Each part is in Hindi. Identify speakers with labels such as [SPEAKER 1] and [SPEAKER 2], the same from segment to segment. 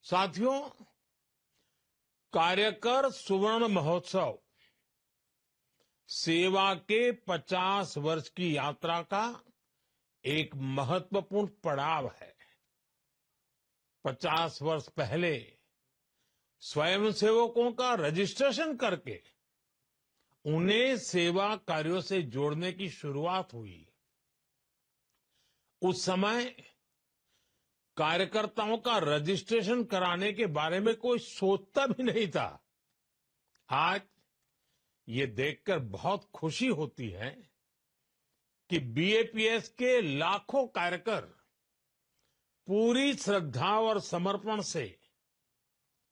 [SPEAKER 1] साथियों, कार्यकर सुवर्ण महोत्सव सेवा के 50 वर्ष की यात्रा का एक महत्वपूर्ण पड़ाव है। 50 वर्ष पहले स्वयंसेवकों का रजिस्ट्रेशन करके उन्हें सेवा कार्यों से जोड़ने की शुरुआत हुई। उस समय कार्यकर्ताओं का रजिस्ट्रेशन कराने के बारे में कोई सोचता भी नहीं था। आज ये देखकर बहुत खुशी होती है कि बीएपीएस के लाखों कार्यकर पूरी श्रद्धा और समर्पण से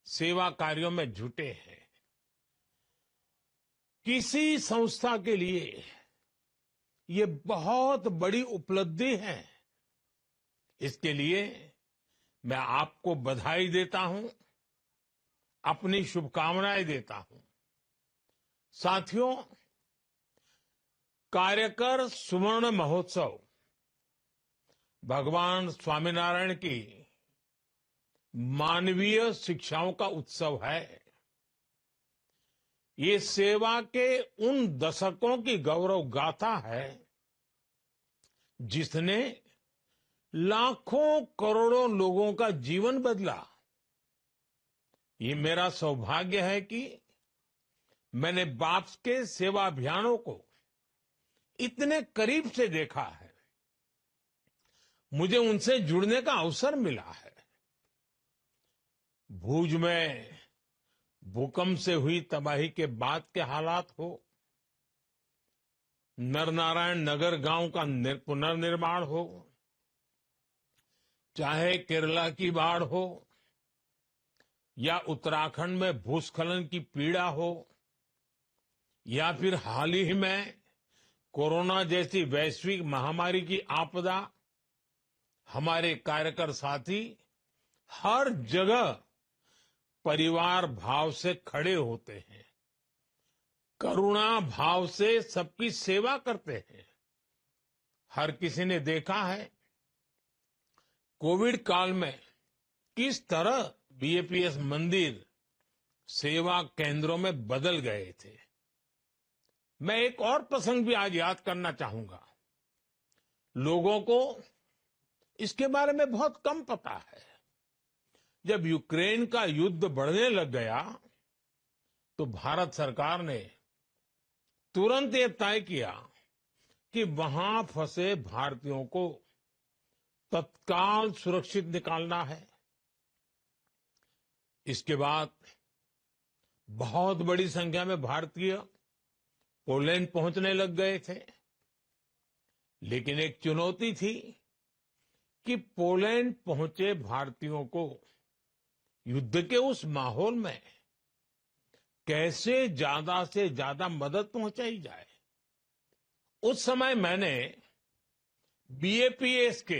[SPEAKER 1] सेवा कार्यों में जुटे हैं। किसी संस्था के लिए ये बहुत बड़ी उपलब्धि है। इसके लिए मैं आपको बधाई देता हूं, अपनी शुभकामनाएं देता हूं। साथियों, कार्यकर सुवर्ण महोत्सव भगवान स्वामीनारायण की मानवीय शिक्षाओं का उत्सव है। ये सेवा के उन दशकों की गौरव गाथा है जिसने लाखों करोड़ों लोगों का जीवन बदला। ये मेरा सौभाग्य है कि मैंने बाप्स के सेवा अभियानों को इतने करीब से देखा है। मुझे उनसे जुड़ने का अवसर मिला है। भूज में भूकंप से हुई तबाही के बाद के हालात हो, नरनारायण नगर गांव का पुनर्निर्माण हो, चाहे केरला की बाढ़ हो या उत्तराखंड में भूस्खलन की पीड़ा हो, या फिर हाल ही में कोरोना जैसी वैश्विक महामारी की आपदा, हमारे कार्यकर साथी हर जगह परिवार भाव से खड़े होते हैं, करुणा भाव से सबकी सेवा करते हैं। हर किसी ने देखा है कोविड काल में किस तरह बीएपीएस मंदिर सेवा केंद्रों में बदल गए थे। मैं एक और प्रसंग भी आज याद करना चाहूंगा। लोगों को इसके बारे में बहुत कम पता है। जब यूक्रेन का युद्ध बढ़ने लग गया तो भारत सरकार ने तुरंत ये तय किया कि वहां फंसे भारतीयों को तत्काल सुरक्षित निकालना है। इसके बाद बहुत बड़ी संख्या में भारतीय पोलैंड पहुंचने लग गए थे। लेकिन एक चुनौती थी कि पोलैंड पहुंचे भारतीयों को युद्ध के उस माहौल में कैसे ज्यादा से ज्यादा मदद पहुंचाई जाए। उस समय मैंने बीएपीएस के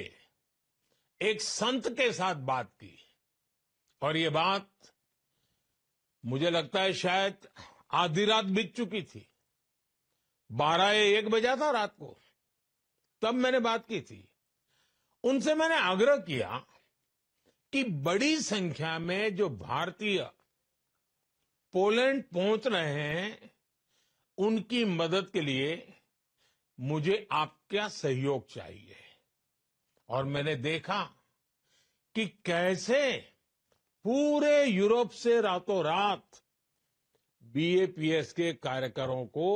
[SPEAKER 1] एक संत के साथ बात की और ये बात मुझे लगता है शायद आधी रात बीत चुकी थी। 12 या 1 बजा था रात को, तब मैंने बात की थी। उनसे मैंने आग्रह किया कि बड़ी संख्या में जो भारतीय पोलैंड पहुंच रहे हैं, उनकी मदद के लिए मुझे आपका सहयोग चाहिए। और मैंने देखा कि कैसे पूरे यूरोप से रातों रात बीएपीएस के कार्यकरों को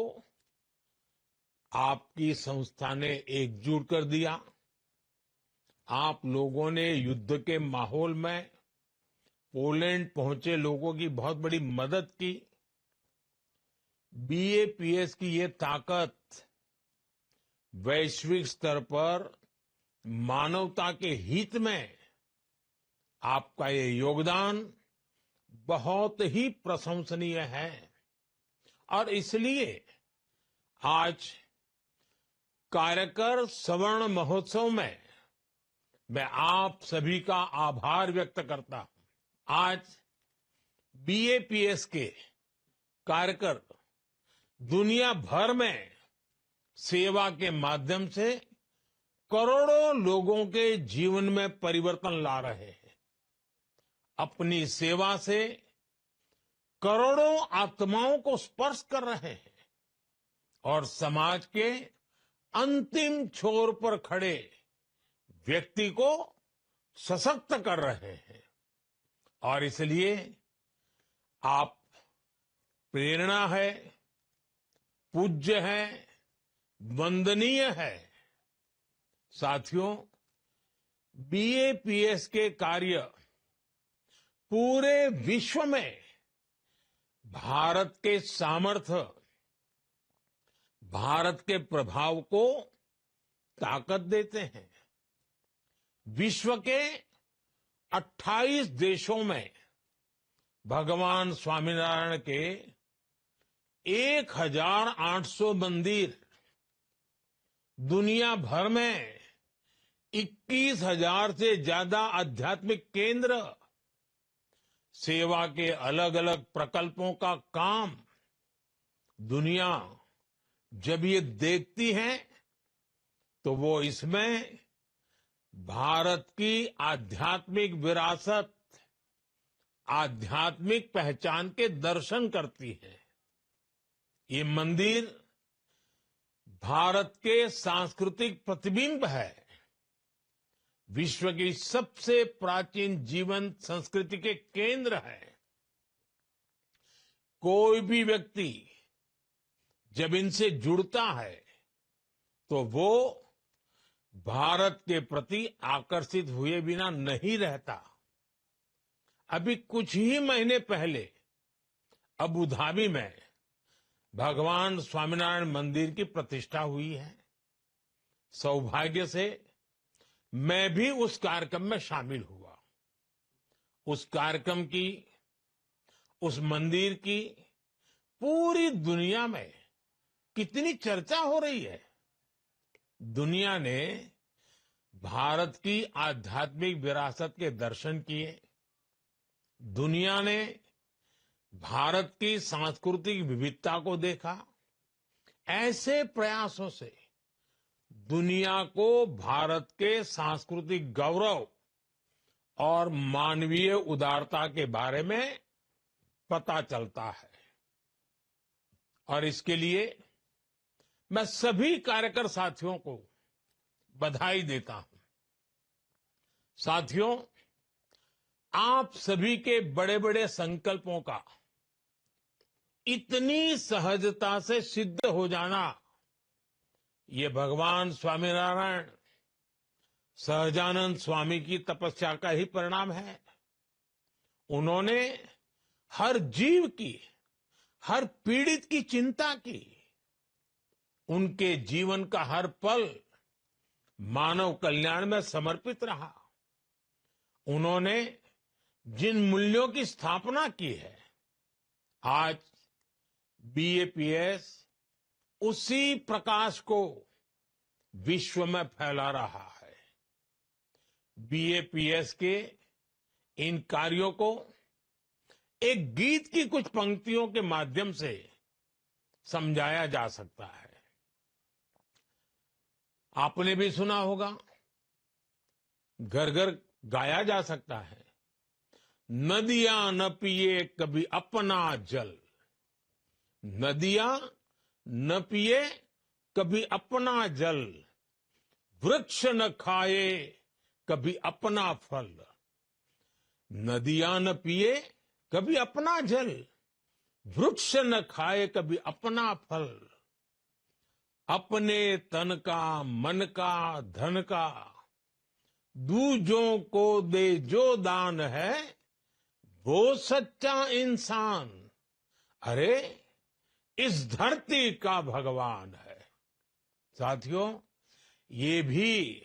[SPEAKER 1] आपकी संस्था ने एकजुट कर दिया। आप लोगों ने युद्ध के माहौल में पोलैंड पहुंचे लोगों की बहुत बड़ी मदद की। बीएपीएस की ये ताकत वैश्विक स्तर पर मानवता के हित में आपका ये योगदान बहुत ही प्रशंसनीय है। और इसलिए आज कार्यकर स्वर्ण महोत्सव में मैं आप सभी का आभार व्यक्त करता हूं। आज बीएपीएस के कार्यकर दुनिया भर में सेवा के माध्यम से करोड़ों लोगों के जीवन में परिवर्तन ला रहे हैं। अपनी सेवा से करोड़ों आत्माओं को स्पर्श कर रहे हैं और समाज के अंतिम छोर पर खड़े व्यक्ति को सशक्त कर रहे हैं। और इसलिए आप प्रेरणा है, पूज्य है, वंदनीय है। साथियों, बीएपीएस के कार्य पूरे विश्व में भारत के सामर्थ्य, भारत के प्रभाव को ताकत देते हैं। विश्व के 28 देशों में भगवान स्वामीनारायण के 1800 मंदिर, दुनिया भर में 21,000 से ज्यादा आध्यात्मिक केंद्र, सेवा के अलग अलग प्रकल्पों का काम, दुनिया जब ये देखती है तो वो इसमें भारत की आध्यात्मिक विरासत, आध्यात्मिक पहचान के दर्शन करती है। ये मंदिर भारत के सांस्कृतिक प्रतिबिंब है, विश्व की सबसे प्राचीन जीवंत संस्कृति के केंद्र है। कोई भी व्यक्ति जब इनसे जुड़ता है तो वो भारत के प्रति आकर्षित हुए बिना नहीं रहता। अभी कुछ ही महीने पहले अबू धाबी में भगवान स्वामीनारायण मंदिर की प्रतिष्ठा हुई है। सौभाग्य से मैं भी उस कार्यक्रम में शामिल हुआ। उस कार्यक्रम की, उस मंदिर की पूरी दुनिया में कितनी चर्चा हो रही है। दुनिया ने भारत की आध्यात्मिक विरासत के दर्शन किए, दुनिया ने भारत की सांस्कृतिक विविधता को देखा। ऐसे प्रयासों से दुनिया को भारत के सांस्कृतिक गौरव और मानवीय उदारता के बारे में पता चलता है। और इसके लिए मैं सभी कार्यकर साथियों को बधाई देता हूं। साथियों, आप सभी के बड़े बड़े संकल्पों का इतनी सहजता से सिद्ध हो जाना, ये भगवान स्वामीनारायण, सहजानंद स्वामी की तपस्या का ही परिणाम है। उन्होंने हर जीव की, हर पीड़ित की चिंता की। उनके जीवन का हर पल मानव कल्याण में समर्पित रहा। उन्होंने जिन मूल्यों की स्थापना की है, आज बीएपीएस उसी प्रकाश को विश्व में फैला रहा है। बीएपीएस के इन कार्यों को एक गीत की कुछ पंक्तियों के माध्यम से समझाया जा सकता है। आपने भी सुना होगा, घर घर गाया जा सकता है। नदियां न पिए कभी अपना जल, नदियां न पिए कभी अपना जल, वृक्ष न खाए कभी अपना फल। नदियां न पिए कभी अपना जल, वृक्ष न खाए कभी अपना फल। अपने तन का, मन का, धन का दूजों को दे जो दान है, वो सच्चा इंसान। अरे इस धरती का भगवान है। साथियों, ये भी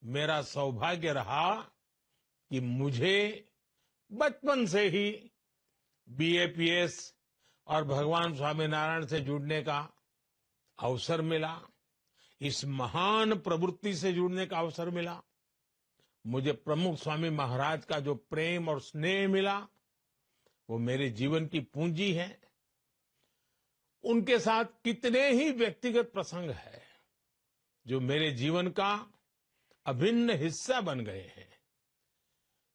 [SPEAKER 1] मेरा सौभाग्य रहा कि मुझे बचपन से ही बीएपीएस और भगवान स्वामीनारायण से जुड़ने का अवसर मिला। इस महान प्रवृत्ति से जुड़ने का अवसर मिला। मुझे प्रमुख स्वामी महाराज का जो प्रेम और स्नेह मिला, वो मेरे जीवन की पूंजी है। उनके साथ कितने ही व्यक्तिगत प्रसंग है जो मेरे जीवन का अभिन्न हिस्सा बन गए हैं।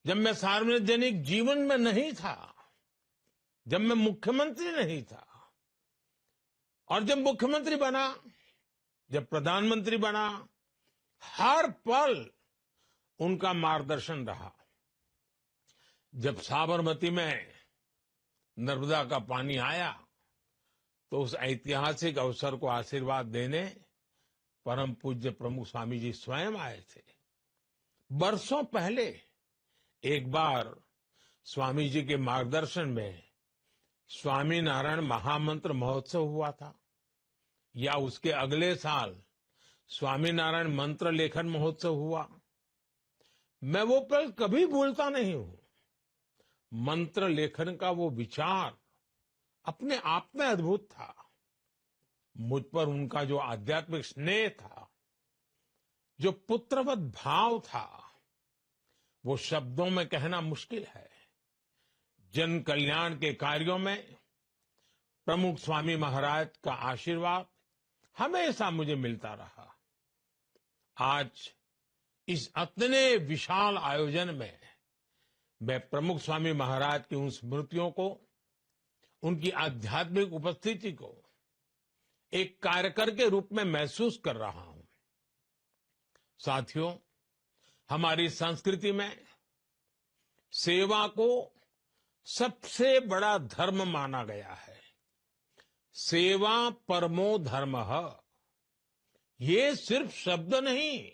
[SPEAKER 1] जब मैं सार्वजनिक जीवन में नहीं था, जब मैं मुख्यमंत्री नहीं था, और जब मुख्यमंत्री बना, जब प्रधानमंत्री बना, हर पल उनका मार्गदर्शन रहा। जब साबरमती में नर्मदा का पानी आया तो उस ऐतिहासिक अवसर को आशीर्वाद देने परम पूज्य प्रमुख स्वामी जी स्वयं आए थे। बरसों पहले एक बार स्वामी जी के मार्गदर्शन में स्वामी नारायण महामंत्र महोत्सव हुआ था, या उसके अगले साल स्वामी नारायण मंत्र लेखन महोत्सव हुआ। मैं वो पल कभी भूलता नहीं हूं। मंत्र लेखन का वो विचार अपने आप में अद्भुत था। मुझ पर उनका जो आध्यात्मिक स्नेह था, जो पुत्रवत भाव था, वो शब्दों में कहना मुश्किल है। जन कल्याण के कार्यों में प्रमुख स्वामी महाराज का आशीर्वाद हमेशा मुझे मिलता रहा। आज इस इतने विशाल आयोजन में मैं प्रमुख स्वामी महाराज की उन स्मृतियों को, उनकी आध्यात्मिक उपस्थिति को एक कार्यकर के रूप में महसूस कर रहा हूं। साथियों, हमारी संस्कृति में सेवा को सबसे बड़ा धर्म माना गया है। सेवा परमो धर्मः। ये सिर्फ शब्द नहीं,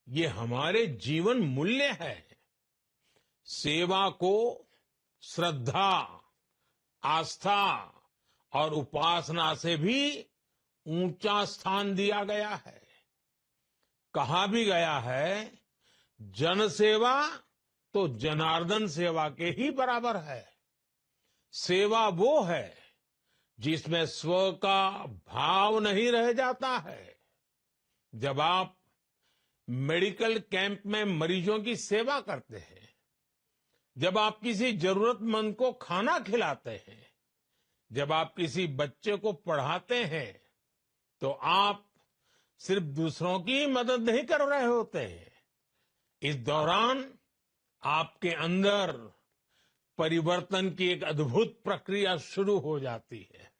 [SPEAKER 1] ये हमारे जीवन मूल्य है। सेवा को श्रद्धा, आस्था और उपासना से भी ऊंचा स्थान दिया गया है। कहा भी गया है, जन सेवा तो जनार्दन सेवा के ही बराबर है। सेवा वो है जिसमें स्व का भाव नहीं रह जाता है। जब आप मेडिकल कैंप में मरीजों की सेवा करते हैं, जब आप किसी जरूरतमंद को खाना खिलाते हैं, जब आप किसी बच्चे को पढ़ाते हैं, तो आप सिर्फ दूसरों की मदद नहीं कर रहे होते हैं। इस दौरान आपके अंदर परिवर्तन की एक अद्भुत प्रक्रिया शुरू हो जाती है।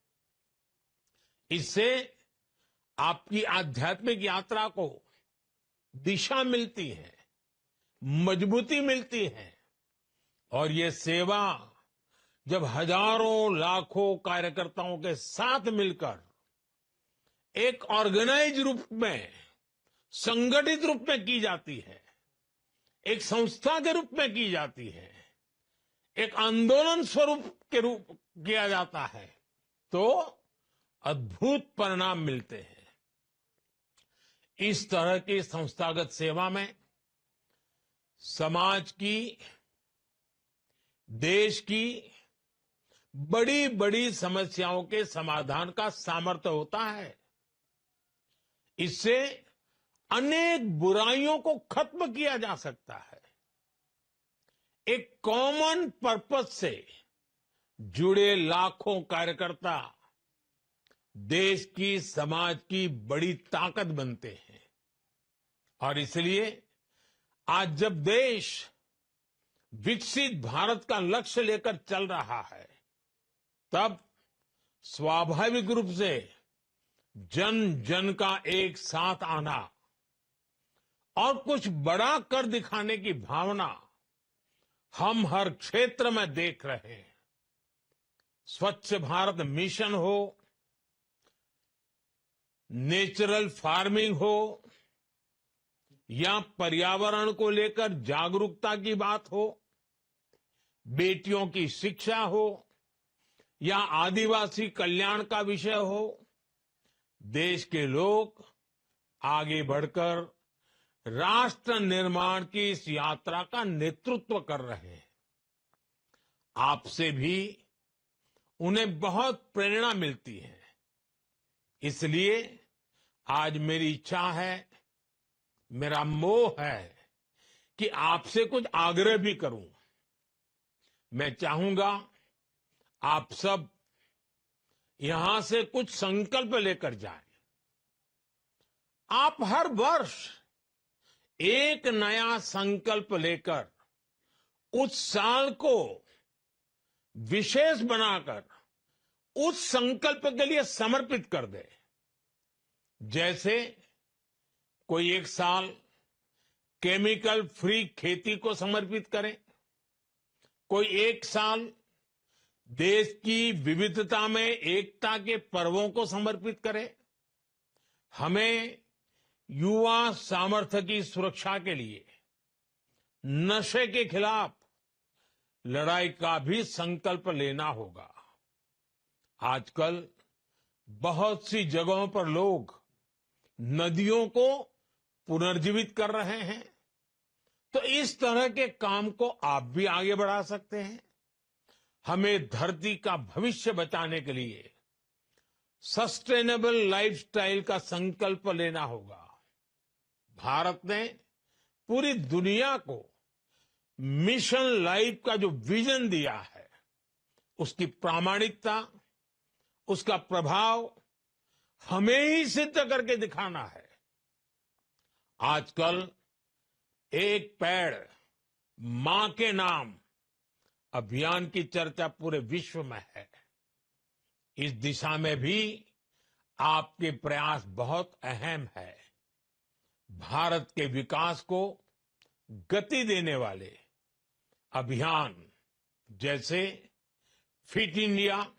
[SPEAKER 1] इससे आपकी आध्यात्मिक यात्रा को दिशा मिलती है, मजबूती मिलती है। और ये सेवा जब हजारों लाखों कार्यकर्ताओं के साथ मिलकर एक ऑर्गेनाइज रूप में, संगठित रूप में की जाती है, एक संस्था के रूप में की जाती है, एक आंदोलन स्वरूप के रूप किया जाता है, तो अद्भुत परिणाम मिलते हैं। इस तरह की संस्थागत सेवा में समाज की, देश की बड़ी बड़ी समस्याओं के समाधान का सामर्थ्य होता है। इससे अनेक बुराइयों को खत्म किया जा सकता है। एक कॉमन पर्पस से जुड़े लाखों कार्यकर्ता देश की, समाज की बड़ी ताकत बनते हैं। और इसलिए आज जब देश विकसित भारत का लक्ष्य लेकर चल रहा है, तब स्वाभाविक रूप से जन जन का एक साथ आना और कुछ बड़ा कर दिखाने की भावना हम हर क्षेत्र में देख रहे हैं। स्वच्छ भारत मिशन हो, नेचुरल फार्मिंग हो, या पर्यावरण को लेकर जागरूकता की बात हो, बेटियों की शिक्षा हो, या आदिवासी कल्याण का विषय हो, देश के लोग आगे बढ़कर राष्ट्र निर्माण की इस यात्रा का नेतृत्व कर रहे हैं। आपसे भी उन्हें बहुत प्रेरणा मिलती है। इसलिए आज मेरी इच्छा है, मेरा मोह है कि आपसे कुछ आग्रह भी करूं। मैं चाहूंगा आप सब यहां से कुछ संकल्प लेकर जाएं। आप हर वर्ष एक नया संकल्प लेकर उस साल को विशेष बनाकर उस संकल्प के लिए समर्पित कर दे। जैसे कोई एक साल केमिकल फ्री खेती को समर्पित करे, कोई एक साल देश की विविधता में एकता के पर्वों को समर्पित करे। हमें युवा सामर्थ्य की सुरक्षा के लिए नशे के खिलाफ लड़ाई का भी संकल्प लेना होगा। आजकल बहुत सी जगहों पर लोग नदियों को पुनर्जीवित कर रहे हैं, तो इस तरह के काम को आप भी आगे बढ़ा सकते हैं। हमें धरती का भविष्य बचाने के लिए सस्टेनेबल लाइफस्टाइल का संकल्प लेना होगा। भारत ने पूरी दुनिया को मिशन लाइफ का जो विजन दिया है, उसकी प्रामाणिकता, उसका प्रभाव हमें ही सिद्ध करके दिखाना है। आजकल एक पेड़ मां के नाम अभियान की चर्चा पूरे विश्व में है। इस दिशा में भी आपके प्रयास बहुत अहम है। भारत के विकास को गति देने वाले अभियान जैसे fit India,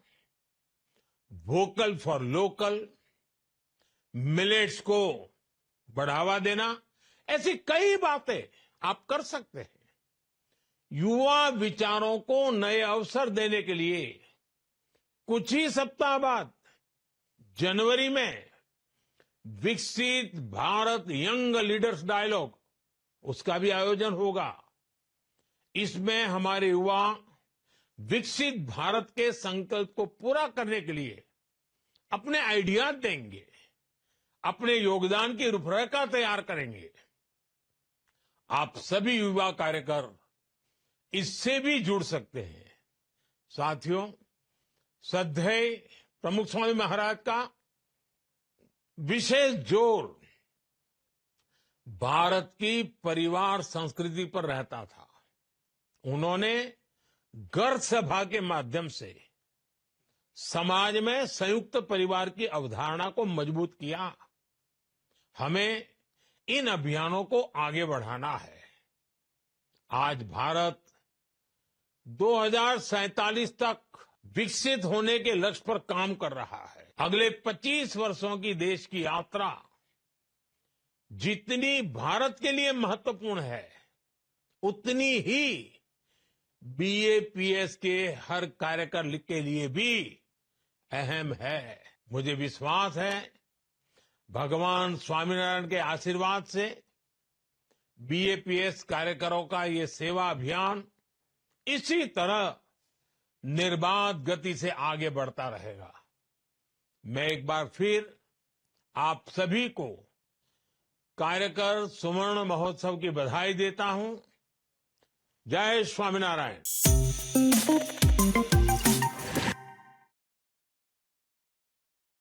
[SPEAKER 1] vocal for local, millets को बढ़ावा देना, ऐसी कई बातें आप कर सकते हैं। युवा विचारों को नए अवसर देने के लिए कुछ ही सप्ताह बाद जनवरी में विकसित भारत यंग लीडर्स डायलॉग, उसका भी आयोजन होगा। इसमें हमारे युवा विकसित भारत के संकल्प को पूरा करने के लिए अपने आइडिया देंगे, अपने योगदान की रूपरेखा तैयार करेंगे। आप सभी युवा कार्यकर इससे भी जुड़ सकते हैं। साथियों, श्रद्धेय प्रमुख स्वामी महाराज का विशेष जोर भारत की परिवार संस्कृति पर रहता था। उन्होंने घर सभा के माध्यम से समाज में संयुक्त परिवार की अवधारणा को मजबूत किया। हमें इन अभियानों को आगे बढ़ाना है। आज भारत 2047 तक विकसित होने के लक्ष्य पर काम कर रहा है। अगले 25 वर्षों की देश की यात्रा जितनी भारत के लिए महत्वपूर्ण है, उतनी ही बीएपीएस के हर कार्यकर के लिए भी अहम है। मुझे विश्वास है भगवान स्वामीनारायण के आशीर्वाद से बीएपीएस कार्यकरों का ये सेवा अभियान इसी तरह निर्बाध गति से आगे बढ़ता रहेगा। मैं एक बार फिर आप सभी को कार्यकर सुवर्ण महोत्सव की बधाई देता हूं। जय स्वामीनारायण।